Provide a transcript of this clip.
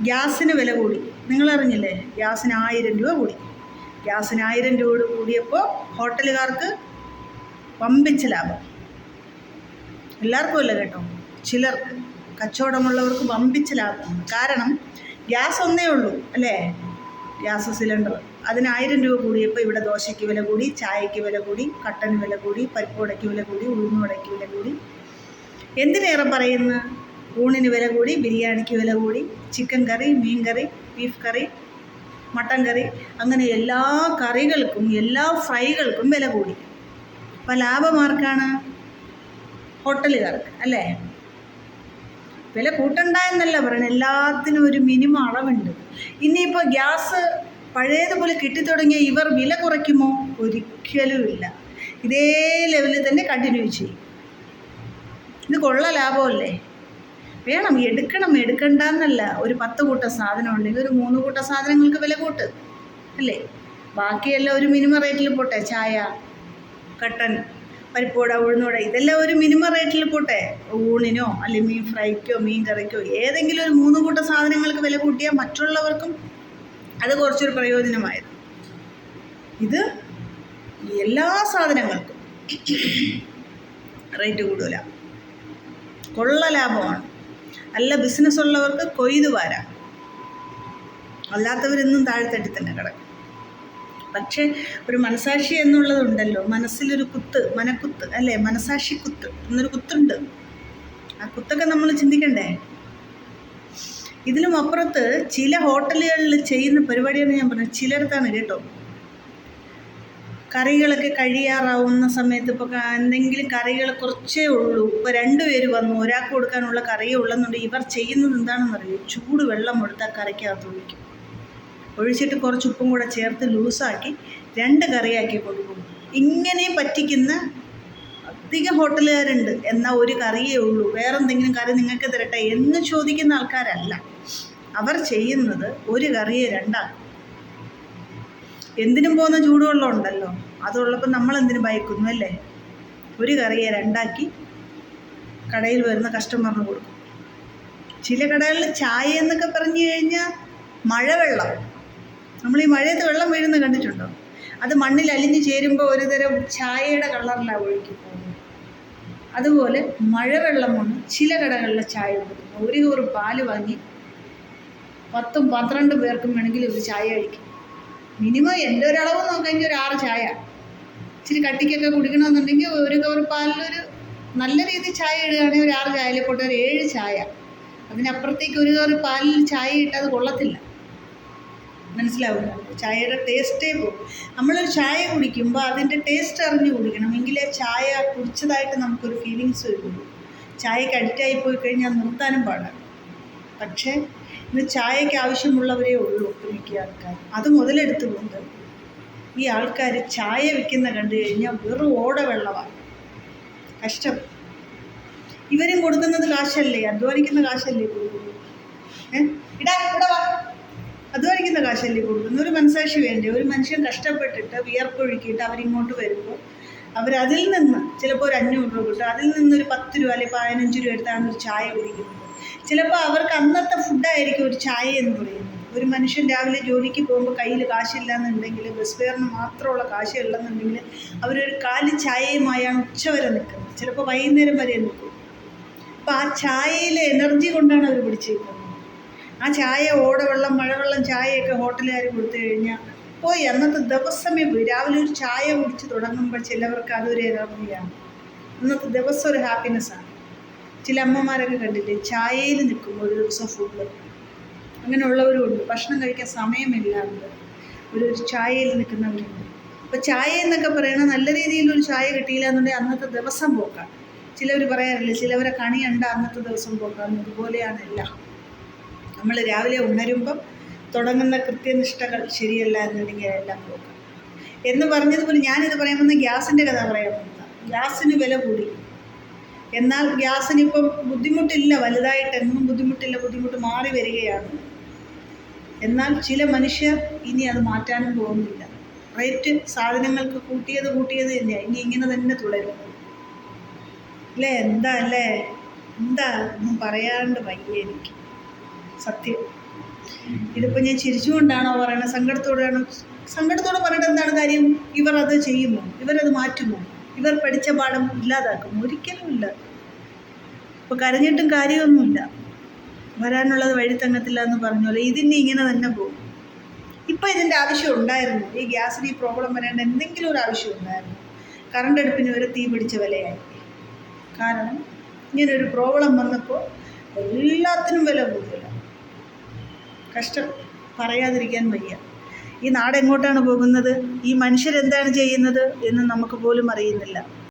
ഗ്യാസിന് വില കൂടി. നിങ്ങളറിഞ്ഞില്ലേ? ഗ്യാസിന് 1000 രൂപ കൂടി. ഗ്യാസിന് 1000 രൂപ കൂടിയപ്പോൾ ഹോട്ടലുകാർക്ക് വമ്പിച്ച ലാഭം. എല്ലാവർക്കും അല്ല കേട്ടോ, ചിലർക്ക്, കച്ചവടമുള്ളവർക്ക് വമ്പിച്ച ലാഭമാണ്. കാരണം ഗ്യാസ് ഒന്നേ ഉള്ളൂ അല്ലേ, ഗ്യാസ് സിലിണ്ടർ. അതിന് 1000 രൂപ കൂടിയപ്പോൾ ഇവിടെ ദോശയ്ക്ക് വില കൂടി, ചായയ്ക്ക് വില കൂടി, കട്ടന് വില കൂടി, പരിപ്പുവടയ്ക്ക് വില കൂടി, ഉഴുന്നുവടയ്ക്ക് വില കൂടി. എന്തിനേറെ പറയുന്നു, ഊണിന് വില കൂടി, ബിരിയാണിക്ക് വില കൂടി, ചിക്കൻ കറി, മീൻ കറി, ബീഫ് കറി, മട്ടൻ കറി, അങ്ങനെ എല്ലാ കറികൾക്കും എല്ലാ ഫ്രൈകൾക്കും വില കൂടി. അപ്പോൾ ലാഭമാർക്കാണ്? ഹോട്ടലുകാർക്ക് അല്ലേ. വില കൂട്ടണ്ട എന്നല്ല പറയണത്, എല്ലാത്തിനും ഒരു മിനിമം അളവുണ്ട്. ഇനിയിപ്പോൾ ഗ്യാസ് പഴയതുപോലെ കിട്ടിത്തുടങ്ങിയ ഇവർ വില കുറയ്ക്കുമോ? ഒരിക്കലുമില്ല. ഇതേ ലെവലിൽ തന്നെ കണ്ടിന്യൂ ചെയ്യും. ഇത് കൊള്ള ലാഭമല്ലേ. വേണം, എടുക്കണം, എടുക്കണ്ടെന്നല്ല. ഒരു 10 കൂട്ടം സാധനം ഉണ്ടെങ്കിൽ ഒരു 3 കൂട്ടം സാധനങ്ങൾക്ക് വില കൂട്ട് അല്ലേ. ബാക്കിയെല്ലാം ഒരു മിനിമം റേറ്റിൽ പോട്ടെ. ചായ, കട്ടൻ, പരിപ്പുവട, ഉഴുന്നുവട, ഇതെല്ലാം ഒരു മിനിമം റേറ്റിൽ പോട്ടെ. ഊണിനോ അല്ലെങ്കിൽ മീൻ ഫ്രൈക്കോ മീൻ കറിക്കോ ഏതെങ്കിലും ഒരു 3 കൂട്ടം സാധനങ്ങൾക്ക് വില കൂട്ടിയാൽ മറ്റുള്ളവർക്കും അത് കുറച്ചൊരു പ്രയോജനമായിരുന്നു. ഇത് എല്ലാ സാധനങ്ങൾക്കും റേറ്റ് കൂടുതലാണ്. കൊള്ള ലാഭമാണ്. നല്ല ബിസിനസ് ഉള്ളവർക്ക് കൊയ്ത് വാരാം, അല്ലാത്തവരെന്നും താഴ്ത്തട്ടി തന്നെ കിടക്കും. പക്ഷേ ഒരു മനസാക്ഷി എന്നുള്ളതുണ്ടല്ലോ, മനസ്സിലൊരു കുത്ത്, മനക്കുത്ത് അല്ലേ, മനസാക്ഷി കുത്ത് എന്നൊരു കുത്തുണ്ട്. ആ കുത്തൊക്കെ നമ്മൾ ചിന്തിക്കണ്ടേ. ഇതിലും അപ്പുറത്ത് ചില ഹോട്ടലുകളിൽ ചെയ്യുന്ന പരിപാടിയാണ് ഞാൻ പറഞ്ഞത്. ചിലയിടത്താണ് കേട്ടോ, കറികളൊക്കെ കഴിയാറാവുന്ന സമയത്ത് ഇപ്പോൾ എന്തെങ്കിലും കറികൾ കുറച്ചേ ഉള്ളൂ, ഇപ്പോൾ 2 പേര് വന്നു, ഒരാൾക്ക് കൊടുക്കാനുള്ള കറിയേ ഉള്ളെന്നുണ്ടെങ്കിൽ ഇവർ ചെയ്യുന്നത് എന്താണെന്നറിയോ, ചൂട് വെള്ളം എടുത്താൽ കറിക്കകത്ത് ഒഴിക്കും. ഒഴിച്ചിട്ട് കുറച്ച് ഉപ്പും കൂടെ ചേർത്ത് ലൂസാക്കി 2 കറിയാക്കി കൊടുക്കും. ഇങ്ങനെ പറ്റിക്കുന്ന അധികം ഹോട്ടലുകാരുണ്ട്. എന്നാൽ ഒരു കറിയേ ഉള്ളൂ, വേറെന്തെങ്കിലും കറി നിങ്ങൾക്ക് തരട്ടെ എന്ന് ചോദിക്കുന്ന ആൾക്കാരല്ല. അവർ ചെയ്യുന്നത് ഒരു കറിയെ 2 ആക്കും. എന്തിനും പോകുന്ന ചൂടുവെള്ളം ഉണ്ടല്ലോ, അതുള്ളപ്പോൾ നമ്മളെന്തിനു ഭയക്കുന്നു അല്ലേ. ഒരു കറിയെ 2 ആക്കി കടയിൽ വരുന്ന കസ്റ്റമറിന് കൊടുക്കും. ചില കടകളിൽ ചായ എന്നൊക്കെ പറഞ്ഞു കഴിഞ്ഞാൽ മഴവെള്ളം, നമ്മൾ ഈ മഴയത്ത് വെള്ളം വീഴുന്നത് കണ്ടിട്ടുണ്ടോ? അത് മണ്ണിൽ അലിഞ്ഞ് ചേരുമ്പോൾ ഒരു തരം ചായയുടെ കളറിലാണ് ഒഴുകി പോകുന്നത്. അതുപോലെ മഴവെള്ളമാണ് ചില കടകളിലെ ചായ കൊടുക്കുന്നത്. 1 കൂറ് പാല് വാങ്ങി 10-12 പേർക്കും വേണമെങ്കിൽ ഒരു ചായ കഴിക്കും. മിനിമം എൻ്റെ ഒരളവ് നോക്കുകയെങ്കിൽ ഒരു 6 ചായ. ഇച്ചിരി കട്ടിക്കൊക്കെ കുടിക്കണമെന്നുണ്ടെങ്കിൽ 1 കവർ പാലിലൊരു നല്ല രീതിയിൽ ചായ ഇടുകയാണെങ്കിൽ ഒരു 6 ചായയിൽ പോട്ടെ ഒരു 7 ചായ. അതിനപ്പുറത്തേക്ക് 1 കവർ പാലിൽ ചായ ഇട്ടാൽ കൊള്ളത്തില്ല. മനസ്സിലാവില്ല, ചായയുടെ ടേസ്റ്റേ പോകും. നമ്മളൊരു ചായ കുടിക്കുമ്പോൾ അതിൻ്റെ ടേസ്റ്റ് അറിഞ്ഞ് കുടിക്കണം, എങ്കിലേ ചായ കുടിച്ചതായിട്ട് നമുക്കൊരു ഫീലിങ്സ് വരുള്ളൂ. ചായക്ക് അഡിക്റ്റായി പോയി കഴിഞ്ഞാൽ നിർത്താനും പാടാണ്. പക്ഷേ ഇന്ന് ചായയ്ക്ക് ആവശ്യമുള്ളവരേ ഉള്ളൂ ഒട്ടുമിക്ക ആൾക്കാർ. അത് മുതലെടുത്തുകൊണ്ട് ഈ ആൾക്കാർ ചായ വിൽക്കുന്ന കണ്ടു കഴിഞ്ഞാൽ വെറും ഓട വെള്ളമാണ്. കഷ്ടം. ഇവരും കൊടുക്കുന്നത് കാശല്ലേ, അധ്വാനിക്കുന്ന കാശല്ലേ കൊടുക്കുന്നു. ഇവിടെ വാ, അധ്വാനിക്കുന്ന കാശല്ലേ കൊടുക്കുന്നു. ഒരു മനസാക്ഷി വേണ്ടേ? ഒരു മനുഷ്യൻ കഷ്ടപ്പെട്ടിട്ട് വിയർപ്പൊഴുക്കിയിട്ട് അവരിങ്ങോട്ട് വരുമ്പോൾ അവരതിൽ നിന്ന് ചിലപ്പോൾ ഒരു 500 രൂപ കിട്ടും, അതിൽ നിന്നൊരു 10 രൂപ അല്ലെങ്കിൽ 15 രൂപ എടുത്താണ് ഒരു ചായ കുടിക്കുന്നത്. ചിലപ്പോൾ അവർക്ക് അന്നത്തെ ഫുഡായിരിക്കും ഒരു ചായ എന്ന് പറയുന്നത്. ഒരു മനുഷ്യൻ രാവിലെ ജോലിക്ക് പോകുമ്പോൾ കയ്യിൽ കാശില്ല എന്നുണ്ടെങ്കിൽ, ബസ് ഫെയറിന് മാത്രമുള്ള കാശ് ഉള്ളെന്നുണ്ടെങ്കിൽ അവരൊരു 4 ചായയുമായാണ് ഉച്ചവരെ നിൽക്കുന്നത്, ചിലപ്പോൾ വൈകുന്നേരം വരെ നിൽക്കും. അപ്പോൾ ആ ചായയിലെ എനർജി കൊണ്ടാണ് അവർ പിടിച്ചേക്കുന്നത്. ആ ചായ, ഓടവെള്ളം, മഴവെള്ളം, ചായയൊക്കെ ഹോട്ടലുകാർ കൊടുത്തു കഴിഞ്ഞാൽ പോയി അന്നത്തെ ദിവസമേ പോയി. രാവിലെ ഒരു ചായ കുടിച്ച് തുടങ്ങുമ്പോൾ ചിലവർക്ക് അതൊരു എനർജിയാണ്, അന്നത്തെ ദിവസം ഒരു ഹാപ്പിനെസ്സാണ്. ചില അമ്മമാരൊക്കെ കണ്ടില്ലേ, ചായയിൽ നിൽക്കുമ്പോൾ ഒരു ദിവസം ഫുള്ള്. അങ്ങനെയുള്ളവരും ഉണ്ട്. ഭക്ഷണം കഴിക്കാൻ സമയമില്ലാണ്ട് ഒരു ചായയിൽ നിൽക്കുന്നവരുണ്ട്. അപ്പോൾ ചായ എന്നൊക്കെ പറയണത് നല്ല രീതിയിലൊരു ചായ കിട്ടിയില്ല എന്നുണ്ടെങ്കിൽ അന്നത്തെ ദിവസം പോക്കാം. ചിലവർ പറയാറില്ലേ, ചിലവരെ കണി കണ്ട അന്നത്തെ ദിവസം പോക്കാം. അതുപോലെയാണ് എല്ലാം. നമ്മൾ രാവിലെ ഉണരുമ്പം തുടങ്ങുന്ന കൃത്യനിഷ്ഠകൾ ശരിയല്ല എന്നുണ്ടെങ്കിൽ എല്ലാം പോക്കാം എന്ന് പറഞ്ഞതുപോലെ ഞാനിത് പറയാൻ വന്ന ഗ്യാസിൻ്റെ കഥ പറയാൻ വന്നതാണ്. ഗ്യാസിന് വില കൂടി. എന്നാൽ ഗ്യാസിനിപ്പം ബുദ്ധിമുട്ടില്ല, വലുതായിട്ടെങ്ങും ബുദ്ധിമുട്ടില്ല, ബുദ്ധിമുട്ട് മാറി വരികയാണ്. എന്നാൽ ചില മനുഷ്യർ ഇനി അത് മാറ്റാനും പോകുന്നില്ല. റേറ്റ് സാധനങ്ങൾക്ക് കൂട്ടിയത് തന്നെയാണ്, ഇനി ഇങ്ങനെ തന്നെ തുടരും അല്ലേ. എന്താ ഒന്നും പറയാണ്ട് വയ്യ എനിക്ക്. സത്യം. ഇതിപ്പോൾ ഞാൻ ചിരിച്ചുകൊണ്ടാണോ പറയണത്, സങ്കടത്തോടെ പറഞ്ഞിട്ട് എന്താണ് കാര്യം? ഇവർ അത് ചെയ്യുമോ? ഇവരത് മാറ്റുമോ? ഇവർ പഠിച്ച പാഠം ഇല്ലാതാക്കും? ഒരിക്കലും ഇല്ല. ഇപ്പോൾ കരഞ്ഞിട്ടും കാര്യമൊന്നുമില്ല. വരാനുള്ളത് വഴി തങ്ങത്തില്ല എന്ന് പറഞ്ഞ ഇതിന് ഇങ്ങനെ തന്നെ പോകും. ഇപ്പം ഇതിൻ്റെ ആവശ്യം ഉണ്ടായിരുന്നു. ഈ ഗ്യാസിന് ഈ പ്രോബ്ലം വരേണ്ട എന്തെങ്കിലും ഒരു ആവശ്യം ഉണ്ടായിരുന്നു. കറണ്ട് അടുപ്പിന് വരെ തീ പിടിച്ച വിലയായി. കാരണം ഇങ്ങനൊരു പ്രോബ്ലം വന്നപ്പോൾ എല്ലാത്തിനും വില കൂടുതലാണ്. കഷ്ടം, പറയാതിരിക്കാൻ വയ്യ. ഈ നാട് എങ്ങോട്ടാണ് പോകുന്നത്? ഈ മനുഷ്യരെന്താണ് ചെയ്യുന്നത് എന്ന് നമുക്ക് പോലും അറിയുന്നില്ല.